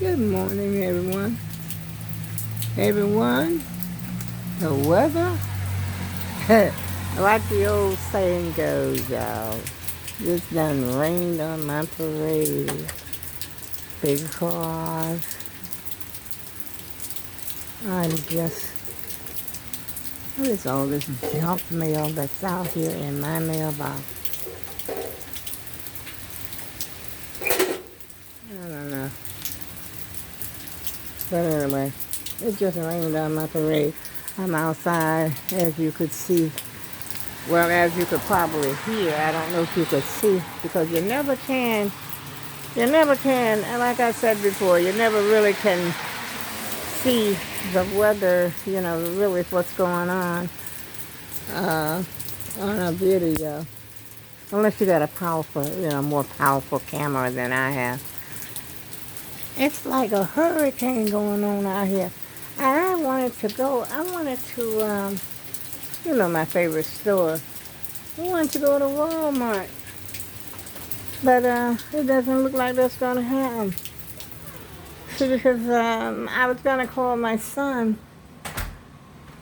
Good morning, everyone. Everyone, the weather, like the old saying goes, y'all, it's done rained on my parade because what is all this junk mail that's out here in my mailbox? I don't know. But anyway, it just rained on my parade. I'm outside, as you could see. Well, as you could probably hear, I don't know if you could see, because you never can, and like I said before, you never really can see the weather, really what's going uh, on a video. Unless you got a powerful, more powerful camera than I have. It's like a hurricane going on out here. And I wanted to, my favorite store. I wanted to go to Walmart. But it doesn't look like that's going to happen. See, because I was going to call my son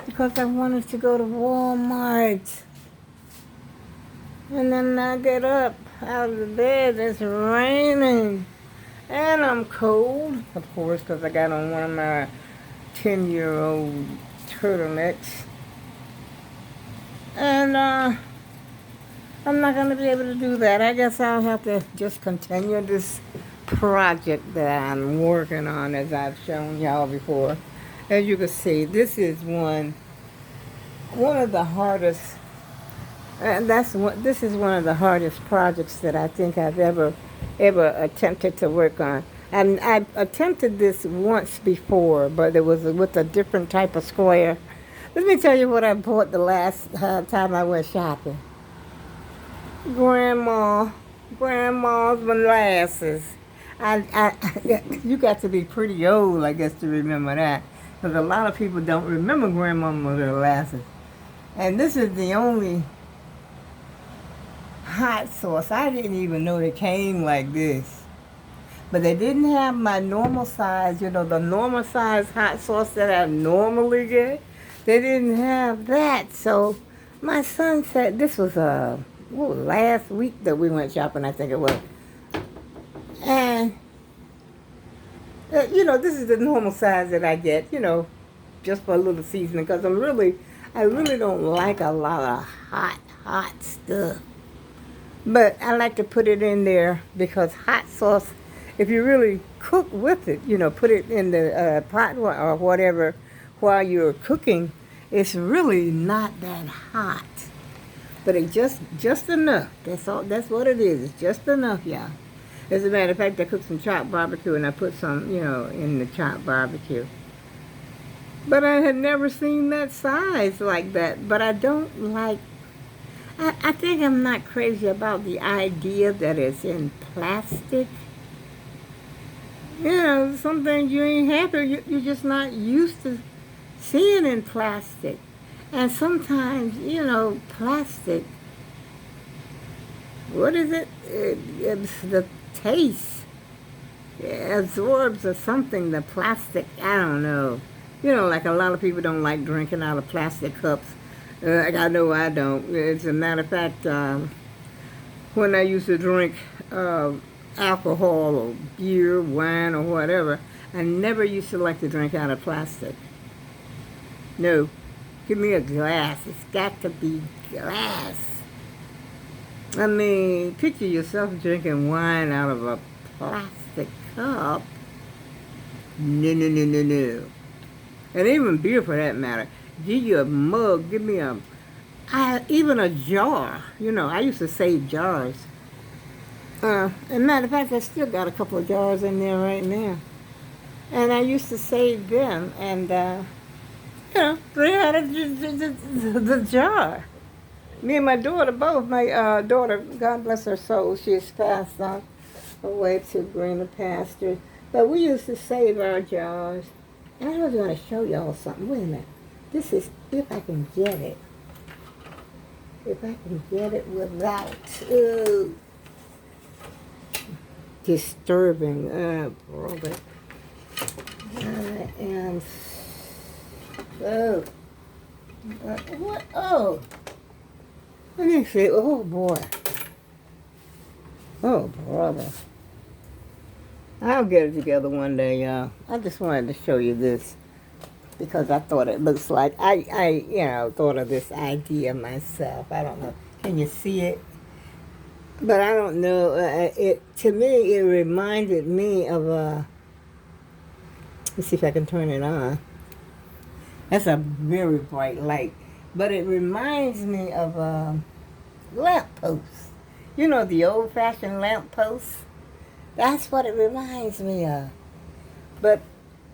because I wanted to go to Walmart. And then I get up out of the bed, it's raining. And I'm cold, of course, because I got on one of my 10-year-old turtlenecks. And I'm not going to be able to do that. I guess I'll have to just continue this project that I'm working on, as I've shown y'all before. As you can see, this is one of the hardest, and this is one of the hardest projects that I think I've ever attempted to work on. And I attempted this once before, but it was with a different type of square. Let me tell you what I bought the last time I went shopping. Grandma's molasses. You got to be pretty old, I guess, to remember that, because a lot of people don't remember Grandma's molasses. And this is the only hot sauce. I didn't even know they came like this. But they didn't have my normal size, the normal size hot sauce that I normally get. They didn't have that. So my son said, this was last week that we went shopping, I think it was. And, this is the normal size that I get, just for a little seasoning, because I really don't like a lot of hot stuff. But I like to put it in there because hot sauce, if you really cook with it, put it in the pot or whatever while you're cooking, it's really not that hot. But it's just enough. That's all. That's what it is. It's just enough, y'all. As a matter of fact, I cooked some chopped barbecue and I put some, in the chopped barbecue. But I had never seen that size like that. But I don't like, I think I'm not crazy about the idea that it's in plastic. Some things you ain't happy, you're just not used to seeing in plastic. And sometimes, plastic, what is it? It's the taste. It absorbs or something, the plastic, I don't know. Like a lot of people don't like drinking out of plastic cups. I know I don't. As a matter of fact, when I used to drink alcohol or beer, wine, or whatever, I never used to like to drink out of plastic. No. Give me a glass. It's got to be glass. I mean, picture yourself drinking wine out of a plastic cup. No. And even beer, for that matter. Give you a mug. Give me even a jar. I used to save jars. As a matter of fact, I still got a couple of jars in there right now. And I used to save them and, drink out of the jar. Me and my daughter both. My daughter, God bless her soul, she's passed on away to greener pastures. But we used to save our jars. And I was going to show y'all something. Wait a minute. This is, if I can get it. If I can get it without disturbing. Brother. And so, what? Oh, let me see. Oh boy. Oh brother. I'll get it together one day, y'all. I just wanted to show you this because I thought it looks like thought of this idea myself. I don't know. Can you see it? But I don't know. It to me, it reminded me of a. Let's see if I can turn it on. That's a very bright light, but it reminds me of a lamp post. You know, the old-fashioned lamp post. That's what it reminds me of. But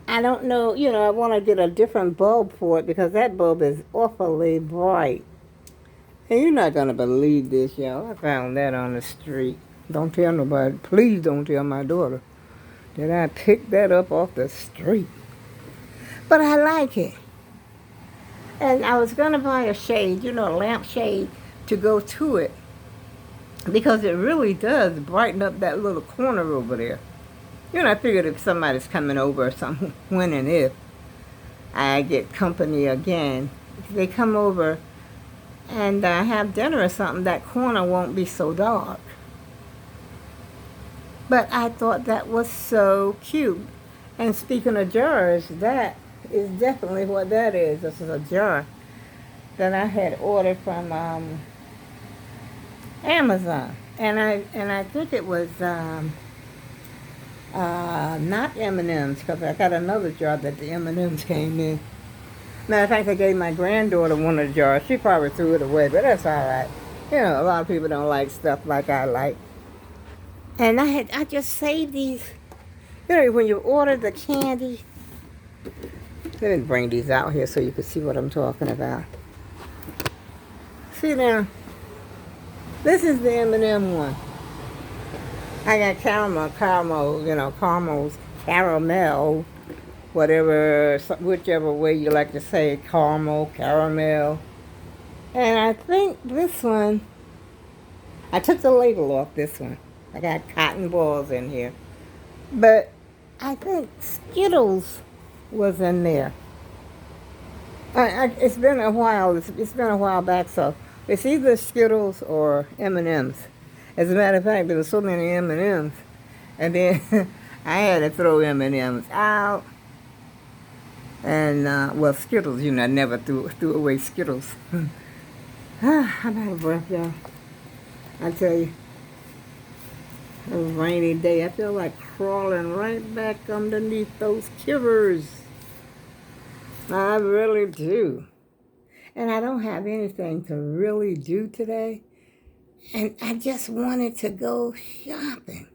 I don't know. I want to get a different bulb for it because that bulb is awfully bright. And you're not going to believe this, y'all. I found that on the street. Don't tell nobody. Please don't tell my daughter that I picked that up off the street. But I like it. And I was going to buy a shade, a lampshade to go to it. Because it really does brighten up that little corner over there. I figured if somebody's coming over or something, when and if I get company again, if they come over and have dinner or something, that corner won't be so dark. But I thought that was so cute. And speaking of jars, that is definitely what that is. This is a jar that I had ordered from Amazon. And I think it was not M&M's, because I got another jar that the M&M's came in. Matter of fact, I gave my granddaughter one of the jars. She probably threw it away, but that's all right. A lot of people don't like stuff like I like. And I just saved these. When you order the candy, let me bring these out here so you can see what I'm talking about. See now, this is the M&M one. I got caramel, whatever, whichever way you like to say, caramel. And I think this one, I took the label off this one. I got cotton balls in here. But I think Skittles was in there. It's been a while. It's been a while back, so it's either Skittles or M&M's. As a matter of fact, there were so many M&M's, and then I had to throw M&M's out. And Skittles, I never threw away Skittles. I'm out of breath, y'all. I tell you, it was a rainy day. I feel like crawling right back underneath those kivers. I really do. And I don't have anything to really do today. And I just wanted to go shopping.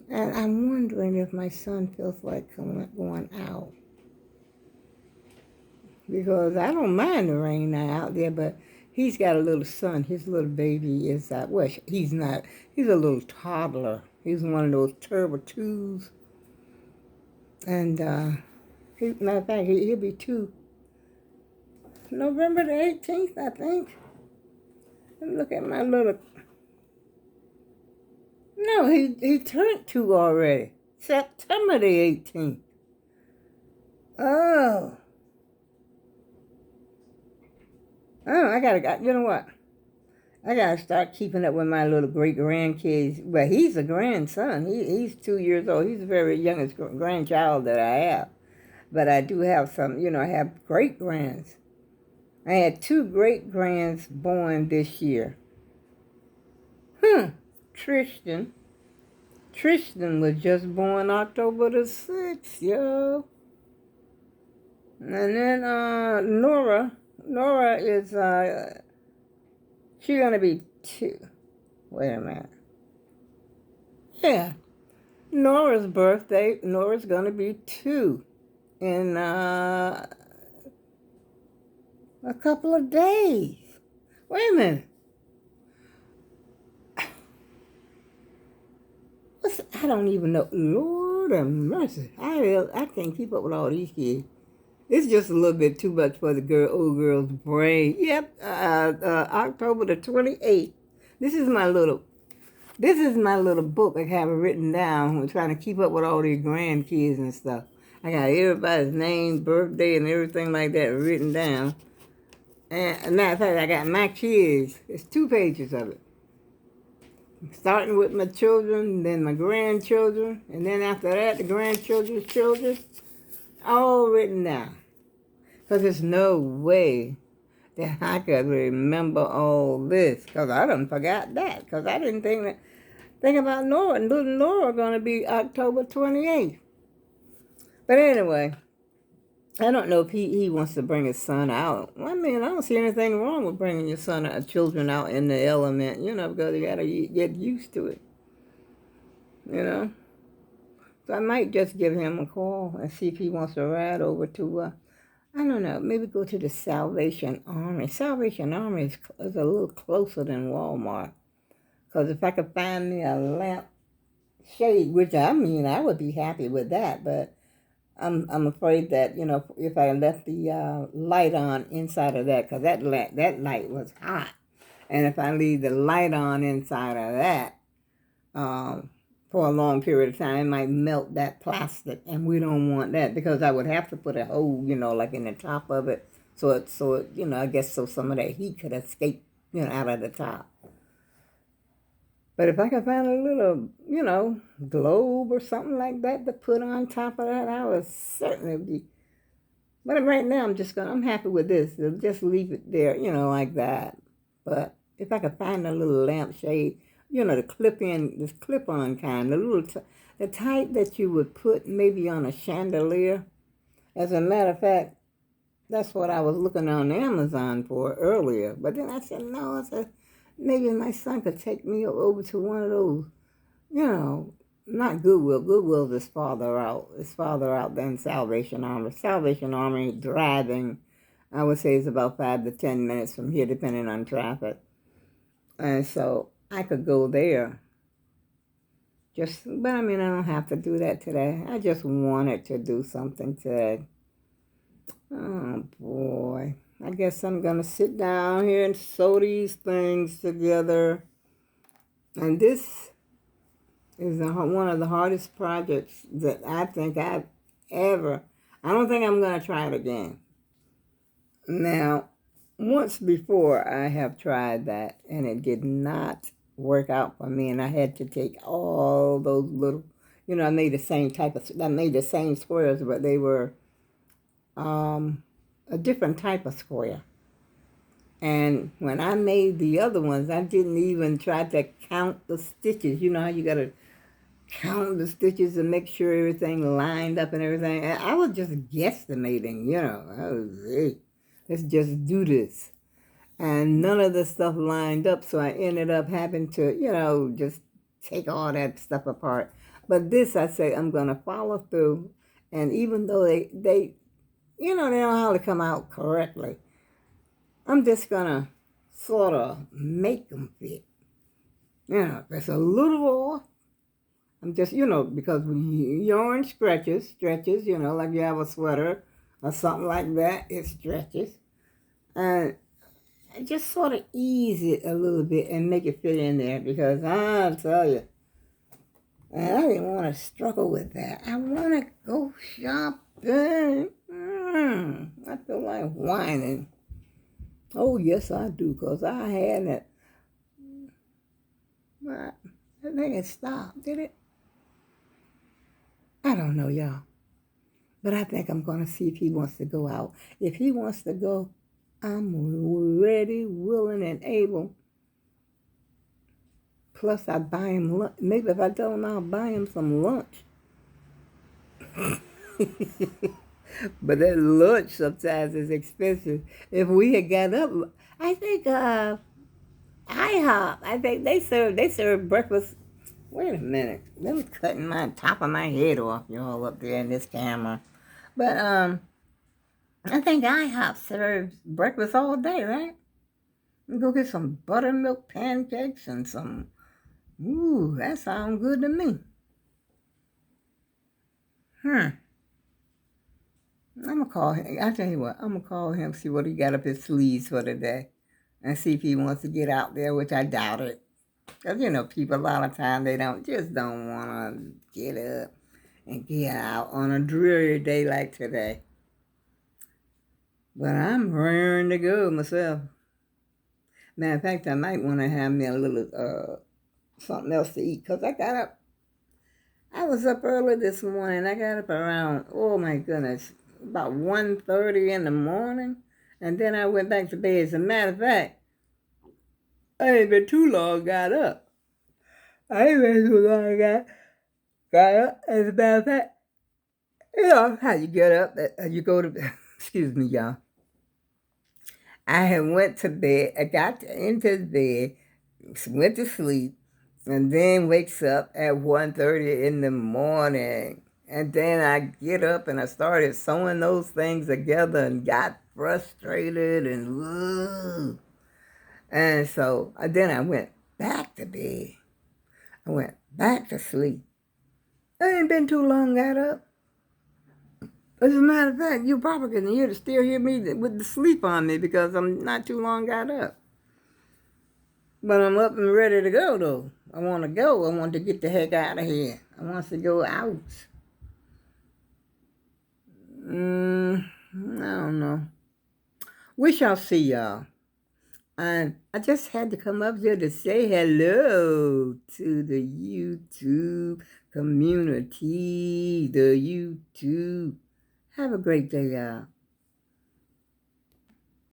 And I'm wondering if my son feels like going out. Because I don't mind the rain out there, but he's got a little son. His little baby is, he's not. He's a little toddler. He's one of those turbo twos. And, matter of fact, he'll be 2. November the 18th, I think. Let me look at my little... No, he turned 2 already. September the 18th. Oh, you know what? I gotta start keeping up with my little great-grandkids. Well, he's a grandson. He's 2 years old. He's the very youngest grandchild that I have. But I do have some, I have great-grands. I had 2 great-grands born this year. Tristan was just born October the 6th, yo. And then Nora is, she's going to be 2. Wait a minute. Yeah. Nora's going to be 2 in a couple of days. Wait a minute. I don't even know. Lord have mercy. I can't keep up with all these kids. It's just a little bit too much for the old girl's brain. Yep, October the 28th. This is my little This is my little book I have it written down. I'm trying to keep up with all these grandkids and stuff. I got everybody's name, birthday, and everything like that written down. And as a matter of fact, I got my kids. It's 2 pages of it. Starting with my children, then my grandchildren, and then after that, the grandchildren's children. All written down. Because there's no way that I could remember all this. Because I done forgot that. Because I didn't think about Nora. And little Nora going to be October 28th. But anyway, I don't know if he wants to bring his son out. I mean, I don't see anything wrong with bringing your children out in the element, because you got to get used to it, you know. So I might just give him a call and see if he wants to ride over to, I don't know, maybe go to the Salvation Army. Salvation Army is a little closer than Walmart. Because if I could find me a lampshade, which I would be happy with that, but I'm afraid that, if I left the light on inside of that, because that light was hot. And if I leave the light on inside of that for a long period of time, it might melt that plastic. And we don't want that, because I would have to put a hole, like in the top of it. So it, I guess so some of that heat could escape, out of the top. But if I could find a little, globe or something like that to put on top of that, I would certainly be. But right now, I'm happy with this. Just leave it there, like that. But if I could find a little lampshade, the this clip-on kind, the type that you would put maybe on a chandelier. As a matter of fact, that's what I was looking on Amazon for earlier. But then I said, no, maybe my son could take me over to one of those, not Goodwill. Goodwill is farther out. It's farther out than Salvation Army. Salvation Army driving, I would say, is about 5 to 10 minutes from here, depending on traffic. And so I could go there. But I don't have to do that today. I just wanted to do something today. Oh, boy. I guess I'm going to sit down here and sew these things together. And this is one of the hardest projects that I think I don't think I'm going to try it again. Now, once before I have tried that, and it did not work out for me, and I had to take all those little, I made the same squares, but they were a different type of square. And when I made the other ones, I didn't even try to count the stitches. You know how you got to count the stitches and make sure everything lined up and everything. I was just guesstimating, I was, hey, let's just do this. And none of the stuff lined up, so I ended up having to, just take all that stuff apart. But this, I say, I'm going to follow through. And even though they they don't know how to come out correctly, I'm just going to sort of make them fit. If it's a little off, I'm just, because when yarn stretches, like you have a sweater or something like that, it stretches. And I just sort of ease it a little bit and make it fit in there, because I'll tell you, and I didn't want to struggle with that. I want to go shopping. I feel like whining. Oh, yes, I do, because I had it. But I think it stopped, did it? I don't know, y'all. But I think I'm going to see if he wants to go out. If he wants to go, I'm ready, willing, and able. Plus, I buy him lunch. Maybe if I tell him I'll buy him some lunch. But that lunch sometimes is expensive. If we had got up, I think IHOP, I think they serve breakfast. Wait a minute. Them cutting my top of my head off, y'all, up there in this camera. But I think IHOP serves breakfast all day, right? We go get some buttermilk pancakes and some. Ooh, that sounds good to me. I'm going to call him. I tell you what, I'm going to call him, see what he got up his sleeves for today, and see if he wants to get out there, which I doubt it. Because, you know, people a lot of times they don't want to get up and get out on a dreary day like today. But I'm raring to go myself. Matter of fact, I might want to have me a little something else to eat because I was up early this morning. I got up around, oh my goodness, about 1:30 in the morning. And then I went back to bed. As a matter of fact, I ain't been too long got up. I ain't been too long got up. As a matter of fact, you know how you get up, you go to, excuse me, y'all. I had went to bed, I got into bed, went to sleep, and then wakes up at 1:30 in the morning. And then I get up and I started sewing those things together and got frustrated and ugh. And so then I went back to bed. I went back to sleep. I ain't been too long got up. As a matter of fact, you probably can still hear me with the sleep on me because I'm not too long got up. But I'm up and ready to go, though. I want to go. I want to get the heck out of here. I want to go out. I don't know. We shall see, y'all. And I just had to come up here to say hello to the YouTube community. The YouTube. Have a great day, y'all.